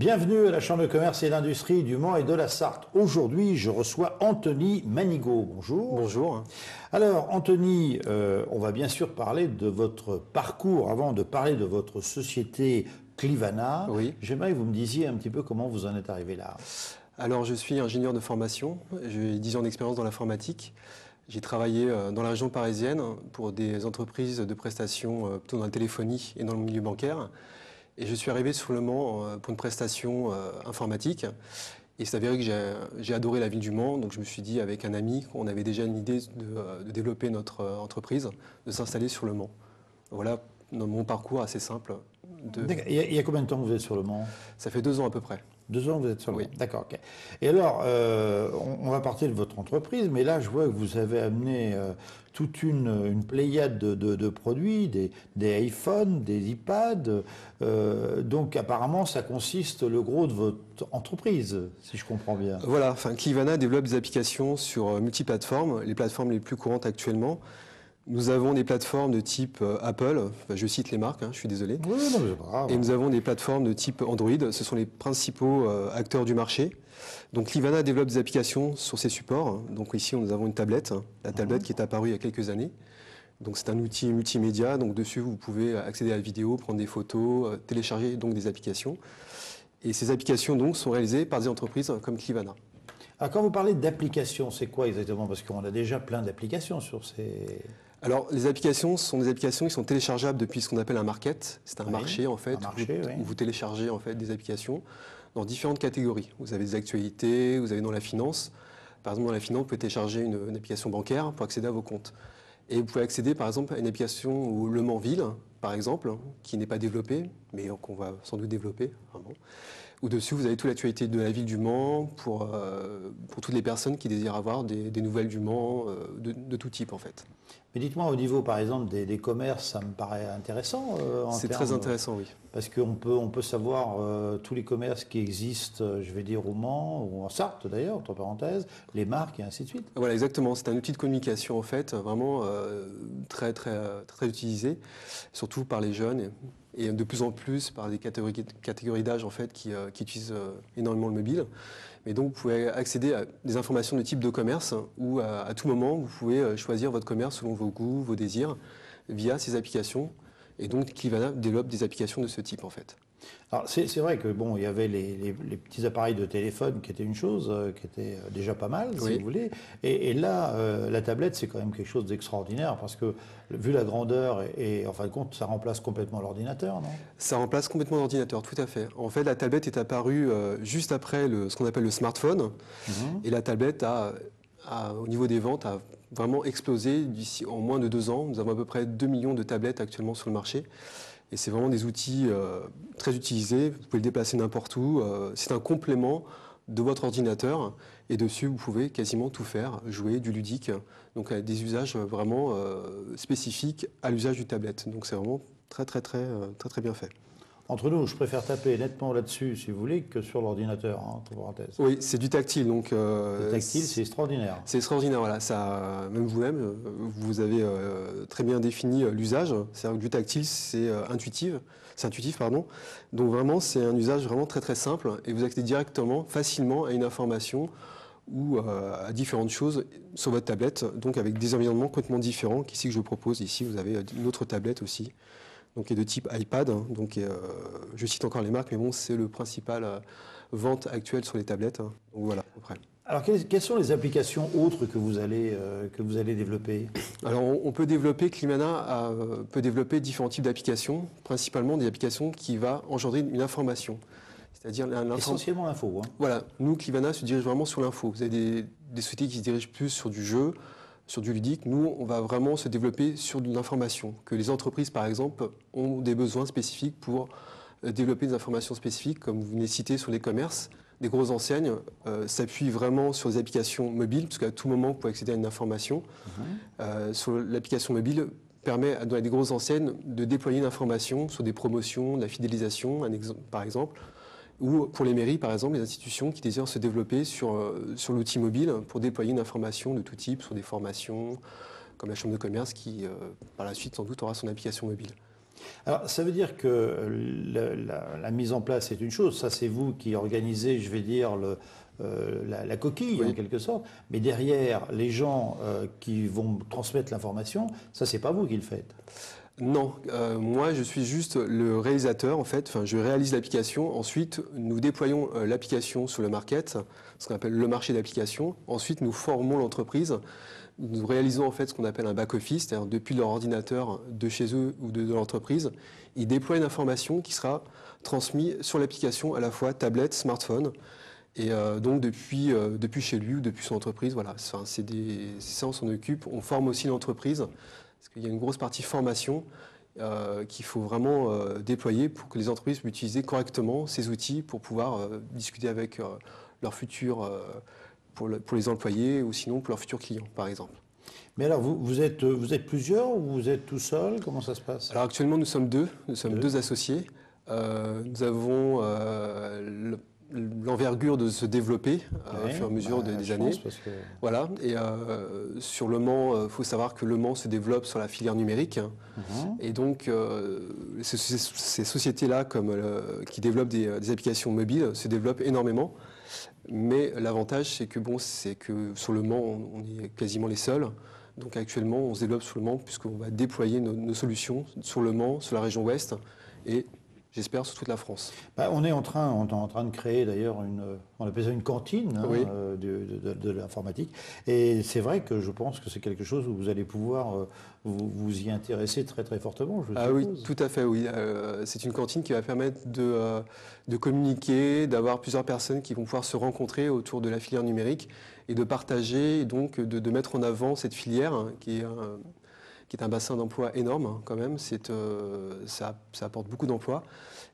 Bienvenue à la Chambre de commerce et d'industrie du Mans et de la Sarthe. Aujourd'hui, je reçois Anthony Manigaud. Bonjour. Bonjour. Alors, Anthony, on va bien sûr parler de votre parcours avant de parler de votre société Clivana. Oui. J'aimerais que vous me disiez un petit peu comment vous en êtes arrivé là. Alors, je suis ingénieur de formation. J'ai 10 ans d'expérience dans l'informatique. J'ai travaillé dans la région parisienne pour des entreprises de prestations plutôt dans la téléphonie et dans le milieu bancaire. Et je suis arrivé sur le Mans pour une prestation informatique. Et c'est avéré que j'ai adoré la ville du Mans, donc je me suis dit avec un ami qu'on avait déjà une idée de développer notre entreprise, de s'installer sur le Mans. Voilà mon parcours assez simple. Il y a combien de temps que vous êtes sur le Mans? Ça fait 2 ans à peu près. 2 ans que vous êtes sur le Oui. Mans. D'accord, ok. Et alors, on va partir de votre entreprise, mais là, je vois que vous avez amené toute une pléiade de produits, des iPhones, des iPads. Donc, apparemment, ça consiste le gros de votre entreprise, si je comprends bien. Voilà, enfin, Clivana développe des applications sur multiplateformes, les plateformes les plus courantes actuellement. Nous avons des plateformes de type Apple, enfin, je cite les marques, je suis désolé. Oui, non, mais c'est pas grave. Et nous avons des plateformes de type Android, ce sont les principaux acteurs du marché. Donc Clivana développe des applications sur ces supports. Donc ici nous avons une tablette, la tablette qui est apparue il y a quelques années. Donc c'est un outil multimédia, donc dessus vous pouvez accéder à la vidéo, prendre des photos, télécharger donc des applications. Et ces applications donc sont réalisées par des entreprises comme Clivana. Alors, quand vous parlez d'applications, c'est quoi exactement? Parce qu'on a déjà plein d'applications sur ces... Alors, les applications sont des applications qui sont téléchargeables depuis ce qu'on appelle un market. C'est un marché, en fait, où vous téléchargez en fait, des applications dans différentes catégories. Vous avez des actualités, vous avez dans la finance. Par exemple, dans la finance, vous pouvez télécharger une application bancaire pour accéder à vos comptes. Et vous pouvez accéder, par exemple, à une application où Le Mans Ville, par exemple, qui n'est pas développée, mais qu'on va sans doute développer, vraiment. Où dessus, vous avez toute l'actualité de la ville du Mans pour toutes les personnes qui désirent avoir des nouvelles du Mans de tout type, en fait. Mais dites-moi, au niveau, par exemple, des commerces, ça me paraît intéressant. C'est très intéressant, oui. Parce qu'on peut savoir tous les commerces qui existent, je vais dire, au Mans, ou en Sarthe d'ailleurs, entre parenthèses, les marques et ainsi de suite. Voilà, exactement. C'est un outil de communication, en fait, vraiment très utilisé, surtout par les jeunes et de plus en plus par des catégories d'âge, en fait, qui utilisent énormément le mobile. Mais donc, vous pouvez accéder à des informations de type de commerce où, à tout moment, vous pouvez choisir votre commerce selon vos goûts, vos désirs, via ces applications. Et donc, Clivana développe des applications de ce type, en fait. Alors, c'est vrai que, bon, il y avait les petits appareils de téléphone qui étaient une chose, qui était déjà pas mal, si vous voulez. Et là, la tablette, c'est quand même quelque chose d'extraordinaire parce que, vu la grandeur, et en fin de compte, ça remplace complètement l'ordinateur, non? Ça remplace complètement l'ordinateur, tout à fait. En fait, la tablette est apparue juste après ce qu'on appelle le smartphone. Et la tablette au niveau des ventes, a vraiment explosé en moins de 2 ans. Nous avons à peu près 2 millions de tablettes actuellement sur le marché. Et c'est vraiment des outils très utilisés. Vous pouvez le déplacer n'importe où. C'est un complément de votre ordinateur. Et dessus, vous pouvez quasiment tout faire, jouer, du ludique. Donc, des usages vraiment spécifiques à l'usage du tablette. Donc, c'est vraiment très bien fait. Entre nous, je préfère taper nettement là-dessus, si vous voulez, que sur l'ordinateur, entre parenthèses. Oui, c'est du tactile. Donc, le tactile, c'est extraordinaire. C'est extraordinaire, voilà. Même vous-même, vous avez très bien défini l'usage. C'est-à-dire que du tactile, c'est intuitif. Donc vraiment, c'est un usage vraiment très simple. Et vous accédez directement, facilement à une information ou à différentes choses sur votre tablette, donc avec des environnements complètement différents qu'ici que je propose. Ici, vous avez une autre tablette aussi, donc qui est de type iPad. Donc, je cite encore les marques, mais bon, c'est le principal vente actuelle sur les tablettes. Donc voilà, à peu près. Alors, quelles sont les applications autres que vous allez développer? Alors, on peut développer, Clivana peut développer différents types d'applications, principalement des applications qui vont engendrer une information. C'est-à-dire essentiellement l'info. Voilà, nous, Clivana se dirige vraiment sur l'info. Vous avez des sociétés qui se dirigent plus sur du jeu, sur du ludique. Nous, on va vraiment se développer sur de l'information. Que les entreprises, par exemple, ont des besoins spécifiques pour développer des informations spécifiques, comme vous venez de citer sur les commerces. Des grosses enseignes s'appuient vraiment sur les applications mobiles, parce qu'à tout moment, vous pouvez accéder à une information. Sur l'application mobile, permet à des grosses enseignes de déployer une information sur des promotions, de la fidélisation, par exemple, ou pour les mairies, par exemple, les institutions qui désirent se développer sur l'outil mobile pour déployer une information de tout type sur des formations, comme la Chambre de commerce qui, par la suite, sans doute, aura son application mobile. Alors, ça veut dire que la mise en place est une chose, ça c'est vous qui organisez, je vais dire, la coquille en Oui. quelque sorte, mais derrière, les gens qui vont transmettre l'information, ça c'est pas vous qui le faites. Non, moi je suis juste le réalisateur en fait, enfin, je réalise l'application, ensuite nous déployons l'application sur le market, ce qu'on appelle le marché d'application, ensuite nous formons l'entreprise, nous réalisons en fait ce qu'on appelle un back-office, c'est-à-dire depuis leur ordinateur de chez eux ou de l'entreprise, ils déploient une information qui sera transmise sur l'application à la fois tablette, smartphone, et donc depuis chez lui ou depuis son entreprise, voilà, enfin, c'est ça, on s'en occupe, on forme aussi l'entreprise. Parce qu'il y a une grosse partie formation qu'il faut vraiment déployer pour que les entreprises puissent utiliser correctement ces outils pour pouvoir discuter avec leurs futurs, pour les employés ou sinon pour leurs futurs clients, par exemple. Mais alors, vous êtes plusieurs ou vous êtes tout seul? Comment ça se passe? Alors actuellement, nous sommes deux associés. Nous avons l'envergure de se développer au fur et à mesure des années. Parce que... Voilà, et sur Le Mans, il faut savoir que Le Mans se développe sur la filière numérique. Et donc, ces sociétés-là, qui développent des applications mobiles, se développent énormément. Mais l'avantage, c'est que sur Le Mans, on est quasiment les seuls. Donc actuellement, on se développe sur Le Mans puisqu'on va déployer nos solutions sur Le Mans, sur la région ouest et j'espère sur toute la France. Bah, on est en train de créer d'ailleurs on appelle ça une cantine hein, Oui. de l'informatique. Et c'est vrai que je pense que c'est quelque chose où vous allez pouvoir vous y intéresser très très fortement, je Oui, suppose. tout à fait, oui. C'est une cantine qui va permettre de communiquer, d'avoir plusieurs personnes qui vont pouvoir se rencontrer autour de la filière numérique et de partager, et donc de mettre en avant cette filière hein, qui est un bassin d'emploi énorme hein, quand même. Ça apporte beaucoup d'emplois.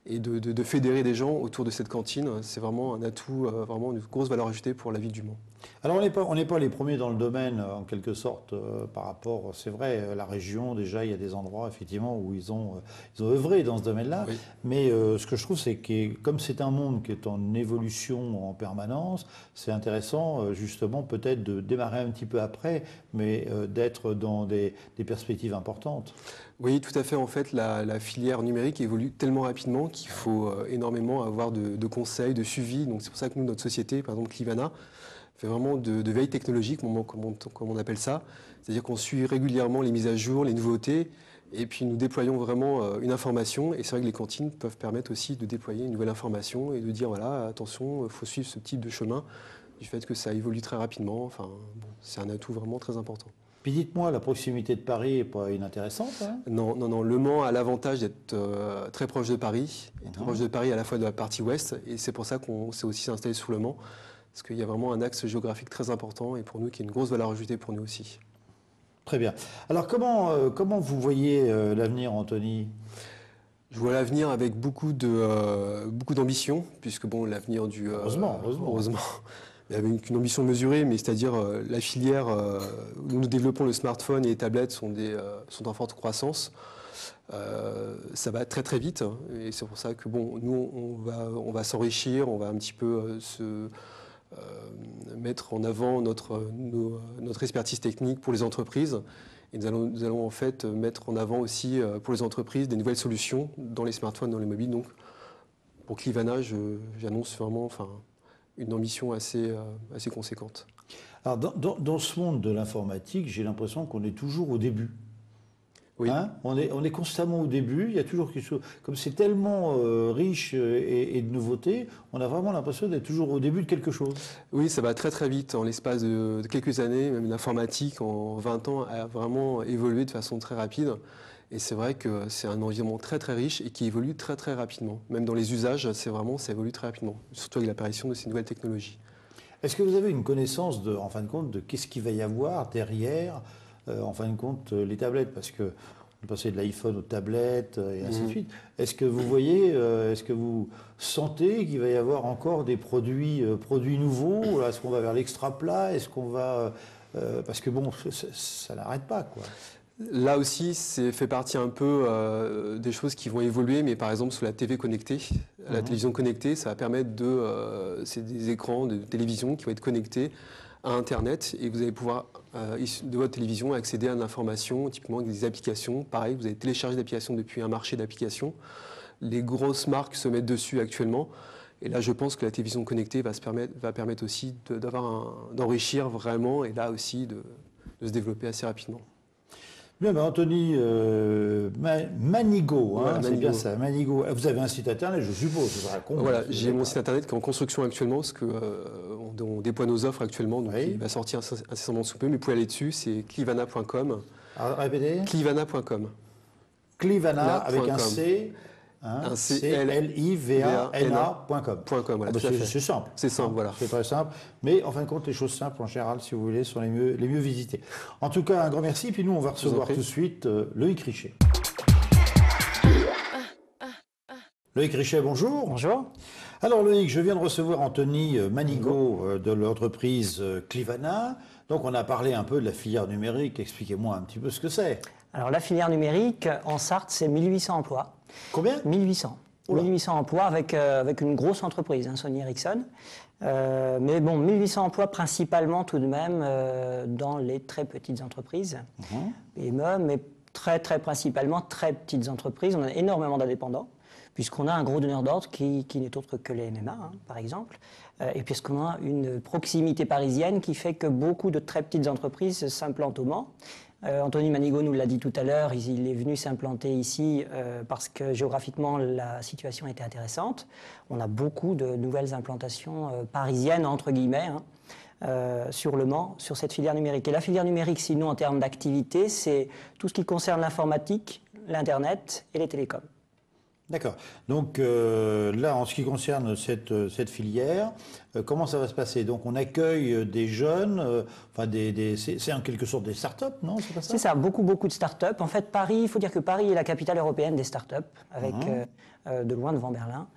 Et de fédérer des gens autour de cette cantine, c'est vraiment un atout, vraiment une grosse valeur ajoutée pour la ville du Mans. Alors on n'est pas les premiers dans le domaine en quelque sorte par rapport, c'est vrai, la région déjà il y a des endroits effectivement où ils ont œuvré dans ce domaine-là, Oui. mais ce que je trouve c'est que comme c'est un monde qui est en évolution en permanence, c'est intéressant justement peut-être de démarrer un petit peu après, mais d'être dans des perspectives importantes. Oui, tout à fait. En fait, la filière numérique évolue tellement rapidement qu'il faut énormément avoir de conseils, de suivi. Donc c'est pour ça que nous, notre société, par exemple Clivana, fait vraiment de veille technologique, comme on appelle ça. C'est-à-dire qu'on suit régulièrement les mises à jour, les nouveautés, et puis nous déployons vraiment une information. Et c'est vrai que les cantines peuvent permettre aussi de déployer une nouvelle information et de dire, voilà, attention, il faut suivre ce type de chemin, du fait que ça évolue très rapidement. Enfin, bon, c'est un atout vraiment très important. Puis dites-moi, la proximité de Paris n'est pas inintéressante hein? Non, non, non. Le Mans a l'avantage d'être très proche de Paris, et très proche de Paris à la fois de la partie ouest, et c'est pour ça qu'on s'est aussi installé sur le Mans, parce qu'il y a vraiment un axe géographique très important, et pour nous, qui est une grosse valeur ajoutée pour nous aussi. Très bien. Alors comment vous voyez l'avenir, Anthony? Je vois l'avenir avec beaucoup d'ambition, puisque bon, l'avenir du... heureusement. Mais avec une ambition mesurée, mais c'est-à-dire la filière où nous développons le smartphone et les tablettes sont en forte croissance. Ça va très très vite, hein, et c'est pour ça que bon, nous on va s'enrichir, on va un petit peu mettre en avant notre expertise technique pour les entreprises. Et nous allons en fait mettre en avant aussi pour les entreprises des nouvelles solutions dans les smartphones, dans les mobiles. Donc pour Clivana, j'annonce vraiment une ambition assez conséquente. Alors dans ce monde de l'informatique, j'ai l'impression qu'on est toujours au début. Oui. Hein, on est constamment au début, il y a toujours quelque chose. Comme c'est tellement riche et de nouveautés, on a vraiment l'impression d'être toujours au début de quelque chose. Oui, ça va très très vite. En l'espace de quelques années, même l'informatique en 20 ans a vraiment évolué de façon très rapide. Et c'est vrai que c'est un environnement très très riche et qui évolue très très rapidement. Même dans les usages, ça évolue très rapidement, surtout avec l'apparition de ces nouvelles technologies. Est-ce que vous avez une connaissance en fin de compte, de qu'est-ce qu'il va y avoir derrière, en fin de compte, les tablettes? Parce que on est passé de l'iPhone aux tablettes et ainsi de suite. Est-ce que vous voyez, est-ce que vous sentez qu'il va y avoir encore des produits nouveaux? Est-ce qu'on va vers l'extra plat? Est-ce qu'on va... parce que bon, ça n'arrête pas, quoi. Là aussi, c'est fait partie un peu des choses qui vont évoluer, mais par exemple sur la TV connectée, la télévision connectée, ça va permettre c'est des écrans de télévision qui vont être connectés à Internet et vous allez pouvoir, de votre télévision, accéder à l'information, typiquement des applications. Pareil, vous allez télécharger des applications depuis un marché d'applications. Les grosses marques se mettent dessus actuellement. Et là, je pense que la télévision connectée va permettre aussi d'enrichir vraiment et là aussi de se développer assez rapidement. Bien, ben Anthony Manigaud, Voilà, c'est Manigaud. bien ça, Manigaud. Vous avez un site internet, je suppose, ça raconte. Voilà, j'ai mon site internet qui est en construction actuellement parce que on déploie nos offres actuellement, donc Oui. il va sortir incessamment sous peu, mais vous pouvez aller dessus, c'est clivana.com. Répétez. Clivana.com. Clivana avec un .com. C, Un C-L-I-V-A-N-A.com. .com, voilà, tout à fait. C'est simple. C'est simple, voilà. C'est très simple. Mais en fin de compte, les choses simples, en général, si vous voulez, sont les mieux visitées. En tout cas, un grand merci. Puis nous, on va recevoir tout de suite Loïc Richet. Loïc Richet, bonjour. Bonjour. Alors Loïc, je viens de recevoir Anthony Manigaud de l'entreprise Clivana. Donc on a parlé un peu de la filière numérique. Expliquez-moi un petit peu ce que c'est. Alors la filière numérique en Sarthe, c'est 1800 emplois. Combien ? 1800. Oula. 1800 emplois avec une grosse entreprise, Sony Ericsson. Mais bon, 1800 emplois principalement tout de même dans les très petites entreprises, PME, mais très principalement très petites entreprises. On a énormément d'indépendants, puisqu'on a un gros donneur d'ordre qui n'est autre que les MMA, par exemple, et puisqu'on a une proximité parisienne qui fait que beaucoup de très petites entreprises s'implantent au Mans. Anthony Manigaud nous l'a dit tout à l'heure, il est venu s'implanter ici parce que géographiquement la situation était intéressante. On a beaucoup de nouvelles implantations parisiennes, entre guillemets, sur le Mans, sur cette filière numérique. Et la filière numérique, sinon en termes d'activité, c'est tout ce qui concerne l'informatique, l'Internet et les télécoms. D'accord. Donc là, en ce qui concerne cette filière, comment ça va se passer? Donc on accueille des jeunes, c'est en quelque sorte des start-up, non? C'est pas ça? C'est ça, beaucoup de start-up. En fait, Paris, il faut dire que Paris est la capitale européenne des start-up, avec de loin devant Berlin.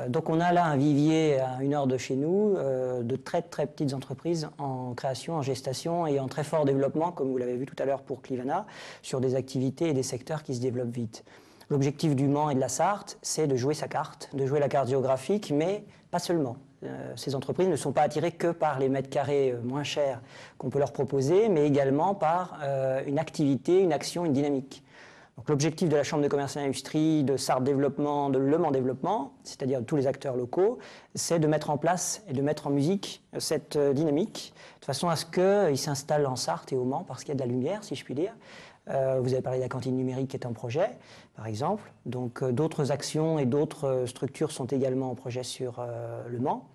Donc on a là un vivier à 1 heure de chez nous, de très petites entreprises en création, en gestation et en très fort développement, comme vous l'avez vu tout à l'heure pour Clivana, sur des activités et des secteurs qui se développent vite. L'objectif du Mans et de la Sarthe, c'est de jouer sa carte, de jouer la carte géographique, mais pas seulement. Ces entreprises ne sont pas attirées que par les mètres carrés moins chers qu'on peut leur proposer, mais également par une activité, une action, une dynamique. Donc, l'objectif de la Chambre de commerce et d'industrie, de Sarthe Développement, de Le Mans Développement, c'est-à-dire tous les acteurs locaux, c'est de mettre en place et de mettre en musique cette dynamique, de façon à ce qu'ils s'installent en Sarthe et au Mans, parce qu'il y a de la lumière, si je puis dire. Vous avez parlé de la cantine numérique qui est un projet, par exemple. Donc d'autres actions et d'autres structures sont également en projet sur le Mans,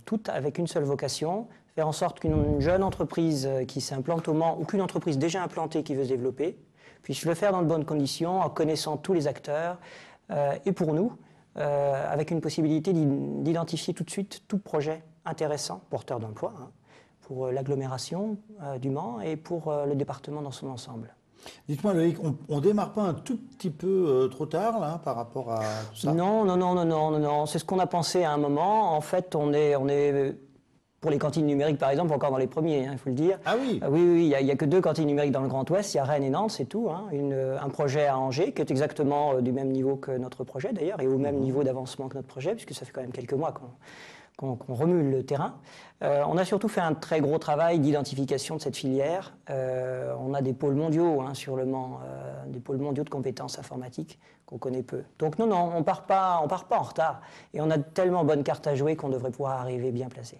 toutes avec une seule vocation, faire en sorte qu'une jeune entreprise qui s'implante au Mans ou qu'une entreprise déjà implantée qui veut se développer puisse le faire dans de bonnes conditions, en connaissant tous les acteurs, et pour nous, avec une possibilité d'identifier tout de suite tout projet intéressant, porteur d'emploi, pour l'agglomération du Mans et pour le département dans son ensemble. Dites-moi Loïc, on démarre pas un tout petit peu trop tard là par rapport à tout ça? Non, c'est ce qu'on a pensé à un moment. En fait, on est pour les cantines numériques par exemple encore dans les premiers, il faut le dire. Ah oui. Oui, il y a que 2 cantines numériques dans le Grand Ouest, il y a Rennes et Nantes, c'est tout. Un projet à Angers qui est exactement du même niveau que notre projet d'ailleurs et au même niveau d'avancement que notre projet puisque ça fait quand même quelques mois qu'on remue le terrain. On a surtout fait un très gros travail d'identification de cette filière. On a des pôles mondiaux sur le Mans, des pôles mondiaux de compétences informatiques qu'on connaît peu. Donc non, on part pas en retard. Et on a tellement bonne carte à jouer qu'on devrait pouvoir arriver bien placé.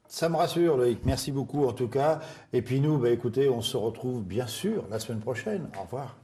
Ça me rassure Loïc, merci beaucoup en tout cas. Et puis nous, écoutez, on se retrouve bien sûr la semaine prochaine. Au revoir.